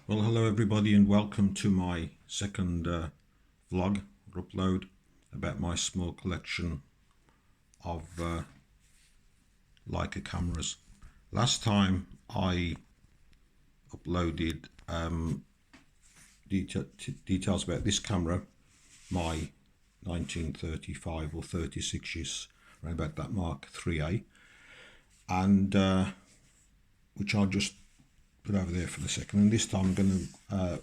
Well, hello everybody and welcome to my second vlog or upload about my small collection of Leica cameras. Last time I uploaded details about this camera, my 1935 or 36 use, around about that Mark IIIa, and which I'll just put over there for the second. And this time I'm going to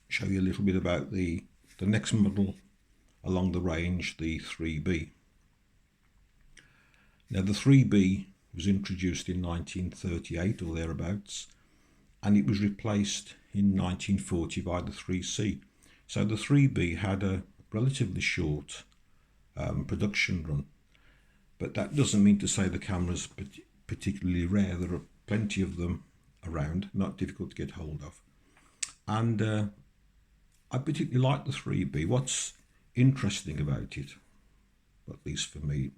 show you a little bit about the next model along the range, the IIIb. Now the IIIb was introduced in 1938 or thereabouts, and it was replaced in 1940 by the IIIc. So the IIIb had a relatively short production run, but that doesn't mean to say the camera's particularly rare. There are plenty of them around, not difficult to get hold of, and I particularly like the IIIb. What's interesting about it, at least for me,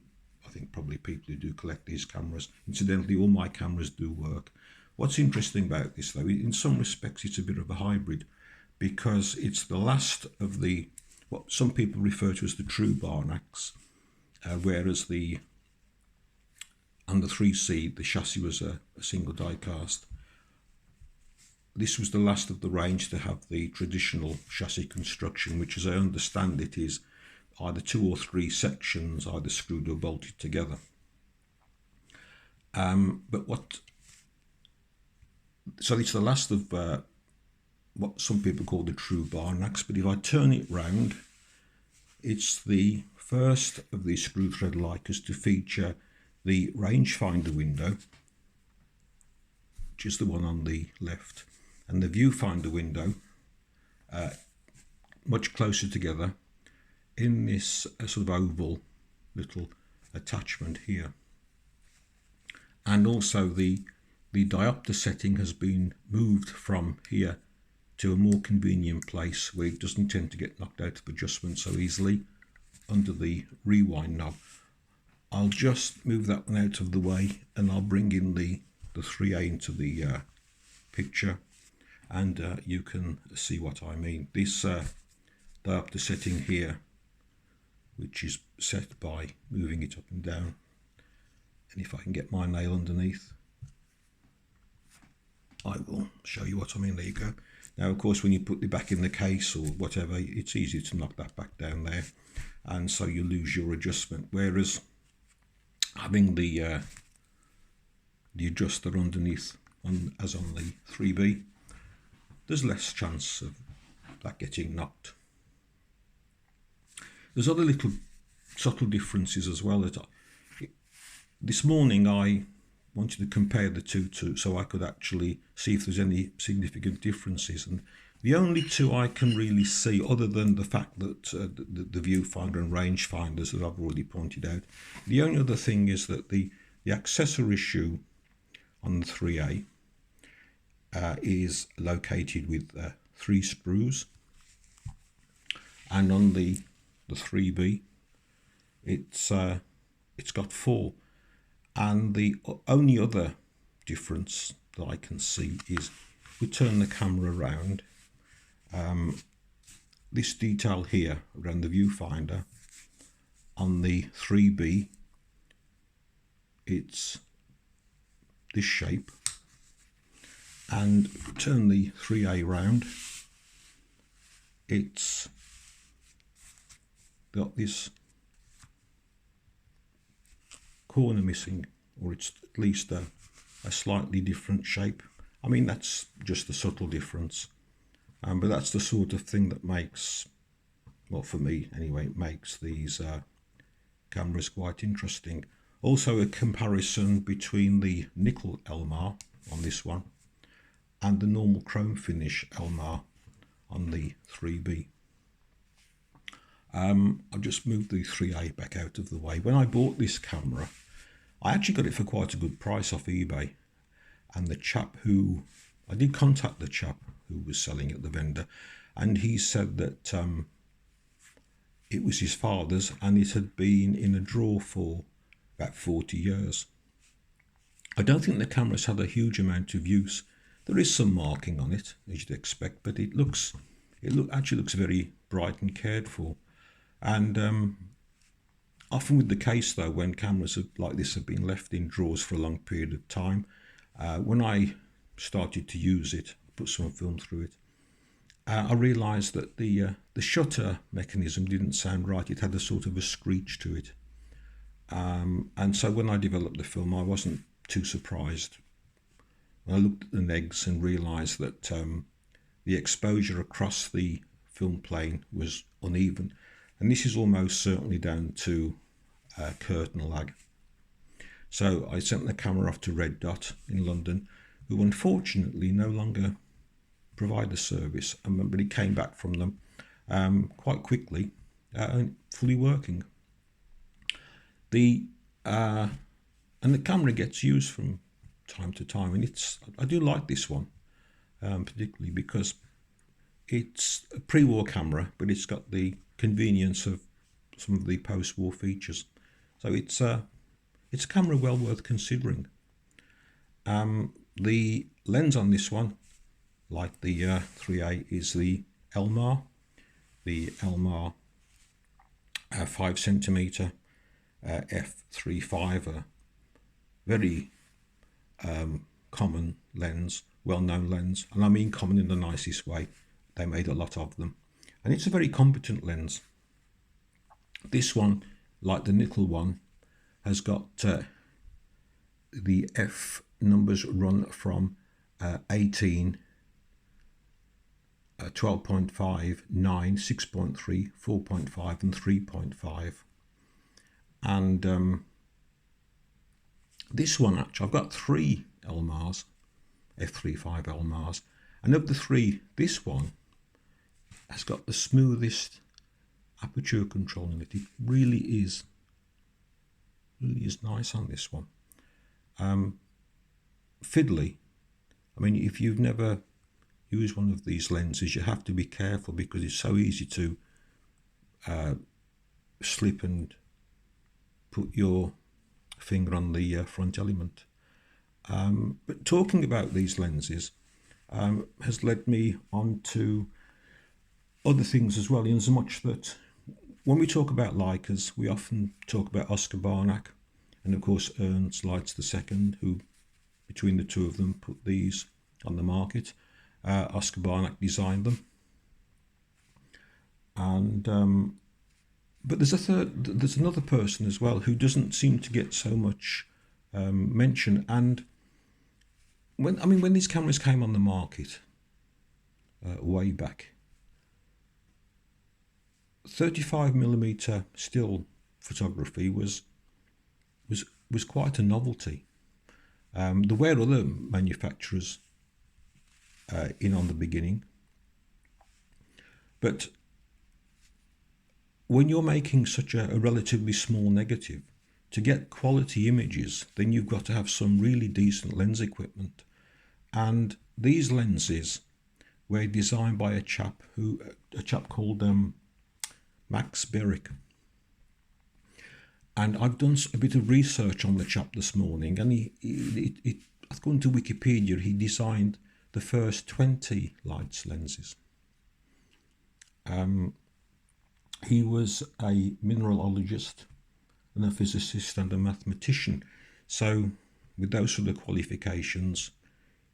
I think probably people who do collect these cameras, incidentally all my cameras do work. What's interesting about this though, in some respects it's a bit of a hybrid, because it's the last of the what some people refer to as the true Barnax, whereas the 3C, the chassis was a single die cast. This was the last of the range to have the traditional chassis construction, which, as I understand it, is either 2 or 3 sections, either screwed or bolted together. So it's the last of what some people call the true Barnax, but if I turn it round, it's the first of these screw thread Leicas to feature the rangefinder window, which is the one on the left, and the viewfinder window much closer together in this sort of oval little attachment here. And also the diopter setting has been moved from here to a more convenient place where it doesn't tend to get knocked out of adjustment so easily under the rewind knob. I'll just move that one out of the way and I'll bring in the IIIa into the picture, and you can see what I mean. This diopter setting here, which is set by moving it up and down, and if I can get my nail underneath, I will show you what I mean. There you go. Now of course when you put it back in the case or whatever, it's easy to knock that back down there, and so you lose your adjustment, whereas having the adjuster underneath, as on the IIIb, there's less chance of that getting knocked. There's other little subtle differences as well. This morning I wanted to compare the two so I could actually see if there's any significant differences, and the only two I can really see, other than the fact that the viewfinder and rangefinders that I've already pointed out, the only other thing is that the accessory shoe on the IIIa is located with 3 screws, and on the IIIb it's got 4. And the only other difference that I can see is if we turn the camera around, this detail here around the viewfinder on the IIIb, it's this shape, and turn the IIIa round, it's got this corner missing, or it's at least a slightly different shape. I mean, that's just a subtle difference, but that's the sort of thing that makes, well, for me anyway, it makes these cameras quite interesting. Also a comparison between the nickel Elmar on this one and the normal chrome finish Elmar on the IIIb. I've just moved the IIIa back out of the way. When I bought this camera, I actually got it for quite a good price off eBay, and the chap who, I did contact the chap who was selling it, the vendor, and he said that it was his father's and it had been in a drawer for about 40 years. I don't think the camera's had a huge amount of use, There is some marking on it, as you'd expect, but actually looks very bright and cared for. And often with the case though, when cameras like this have been left in drawers for a long period of time, when I started to use it, put some film through it, I realised that the shutter mechanism didn't sound right. It had a sort of a screech to it. And so when I developed the film, I wasn't too surprised when I looked at the negs and realised that the exposure across the film plane was uneven. And this is almost certainly down to curtain lag. So I sent the camera off to Red Dot in London, who unfortunately no longer provide the service, but it came back from them quite quickly and fully working. And the camera gets used from time to time, and I do like this one particularly because it's a pre-war camera, but it's got the convenience of some of the post-war features. So it's a camera well worth considering. The lens on this one, like the IIIa, is the Elmar 5cm f3.5, a very common lens, well-known lens, and I mean common in the nicest way. They made a lot of them, and it's a very competent lens. This one, like the nickel one, has got the f numbers run from 18, 12.5, 9, 6.3, 4.5 and 3.5. And this one, actually, I've got 3 Elmars, f3.5 Elmars, and of the 3, this one has got the smoothest aperture control in it. It really is nice on this one. Fiddly. I mean, if you've never used one of these lenses, you have to be careful because it's so easy to slip and put your finger on the front element. But talking about these lenses has led me on to other things as well, in as much that when we talk about Leicas, we often talk about Oscar Barnack and of course Ernst Leitz II, who between the two of them put these on the market. Oscar Barnack designed them, and but there's another person as well who doesn't seem to get so much mention. And when these cameras came on the market way back, 35mm still photography was quite a novelty. There were other manufacturers in on the beginning, but when you're making such a relatively small negative, to get quality images, then you've got to have some really decent lens equipment. And these lenses were designed by a chap called Max Berwick. And I've done a bit of research on the chap this morning, and according to Wikipedia, he designed the first 20 Leitz lenses. He was a mineralogist and a physicist and a mathematician. So with those sort of qualifications,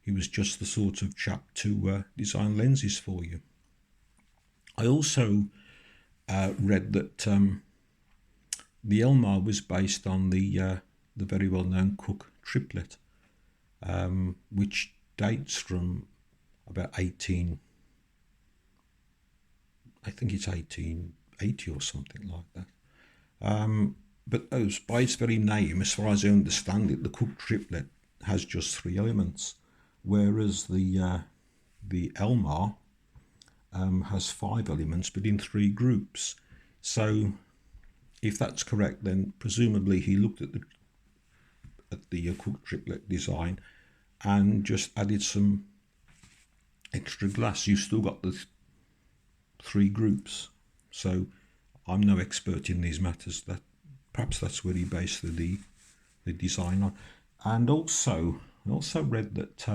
he was just the sort of chap to design lenses for you. I also read that the Elmar was based on the very well-known Cooke triplet, which dates from about 1880 or something like that. But by its very name, as far as I understand it, the Cooke triplet has just 3 elements, whereas the Elmar has 5 elements, but in 3 groups. So if that's correct, then presumably he looked at the Cooke triplet design and just added some extra glass. You've still got the 3 groups. So I'm no expert in these matters. Perhaps that's where he based the design on. And also, I also read that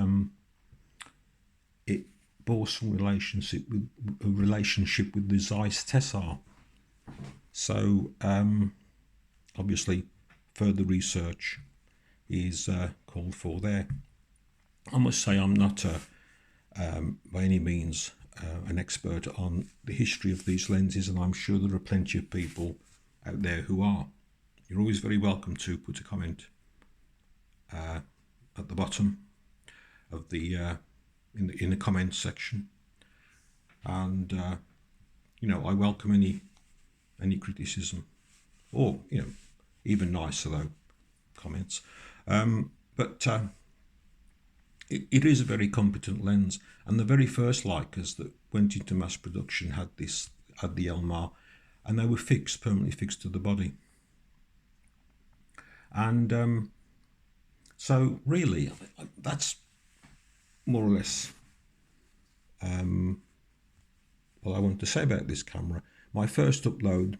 bore some relationship with the Zeiss Tessar. So obviously further research is called for there. I must say I'm not by any means an expert on the history of these lenses, and I'm sure there are plenty of people out there who are. You're always very welcome to put a comment at the bottom of the in the comments section, and you know, I welcome any criticism, or you know, even nicer though comments. But it is a very competent lens, and the very first Leicas that went into mass production had the Elmar, and they were permanently fixed to the body. And so really, that's more or less what I want to say about this camera. My first upload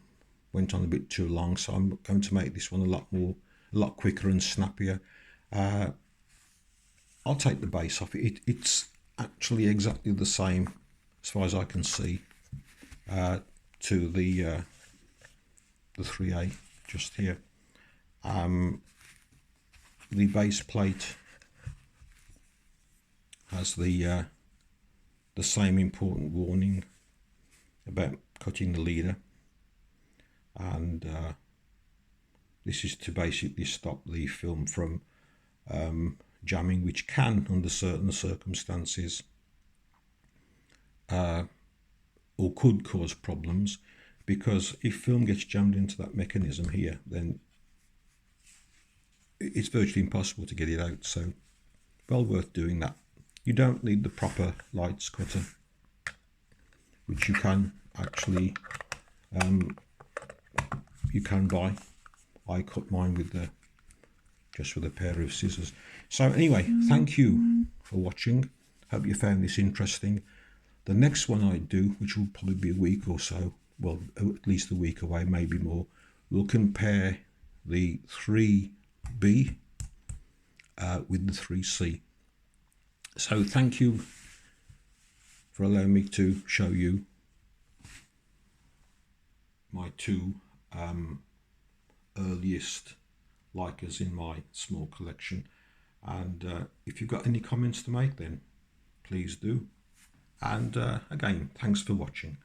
went on a bit too long, so I'm going to make this one a lot quicker and snappier. I'll take the base off it. It's actually exactly the same, as far as I can see, to the IIIa just here. The base plate has the same important warning about cutting the leader, and this is to basically stop the film from jamming, which can, under certain circumstances, or could cause problems, because if film gets jammed into that mechanism here, then it's virtually impossible to get it out. So well worth doing that. You don't need the proper lights cutter, which you can actually you can buy. I cut mine with just with a pair of scissors. So anyway, thank you for watching. Hope you found this interesting. The next one I do, which will probably be a week or so, well, at least a week away, maybe more, we'll compare the 3B with the 3C. So thank you for allowing me to show you my two earliest Leicas in my small collection. And if you've got any comments to make, then please do. And again, thanks for watching.